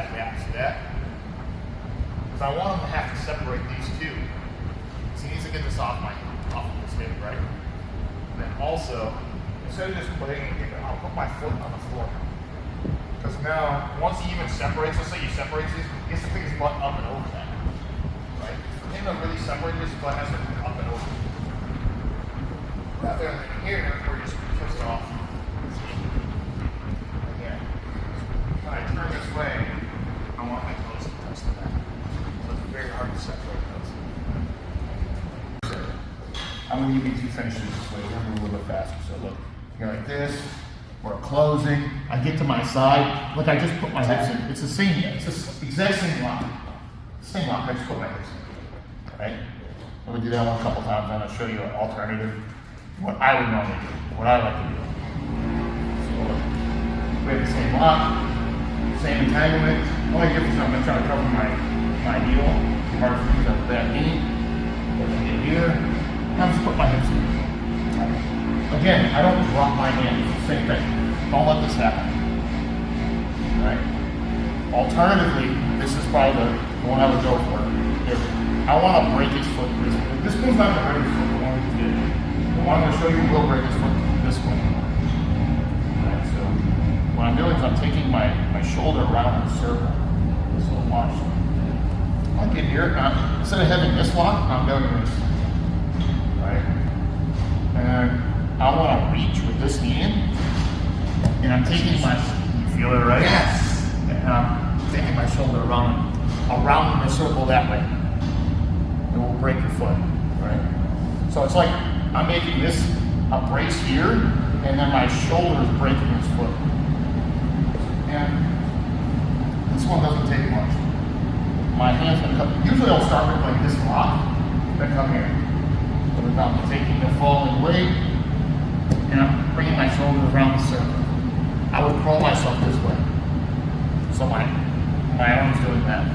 exactly opposite that. Because I want him to have to separate these two. So he needs to get this off of this hip, right? And then also, instead of just putting it here, I'll put my foot on the floor. Because now, once he even separates, let's say he separates these, he has to pick his butt up and over that. Right? For him to really separate this, his butt has to be up and over. Rather than here, where you're just pissed off. Again, when I turn this way, I want my toes to touch the mat. So it's very hard to separate those. I'm going to give you two finishes this way. We're going to move a little bit faster. So look, you're like this. We're closing. I get to my side. Look, I just put my hips in. It's the same. It's the exact same lock. Same lock. I just put my hips in. Right? I'm going to do that one a couple times. I'm going to show you an alternative. What I would normally do. What I like to do. So look, we have the same lock, same entanglement. Only difference is I'm going to try to cover my heel. The hard to use that back knee. Put it in here. I'll just put my hips in. Again, I don't drop my hands. Same thing. Don't let this happen. Right? Alternatively, this is probably the one I would go for. If I want to break his foot this way. This one's not going to break his foot. The one we did. The one I'm going to show you will break his foot this way. Right? So what I'm doing is I'm taking my shoulder around in a circle. So watch. I'll get here. Instead of having this lock, I'm doing this. Right? And I want to reach with this knee in, and I'm taking my, you feel it, right? Yes. And I'm taking my shoulder around in a circle that way. It will break your foot, right? So it's like I'm making this a brace here, and then my shoulder is breaking his foot. And this one doesn't take much. My hand's gonna come, usually I'll start with like this lock, then come here. So now I'm taking the falling weight, and I'm bringing my shoulders around the circle. I would curl myself this way. So my arm's doing that.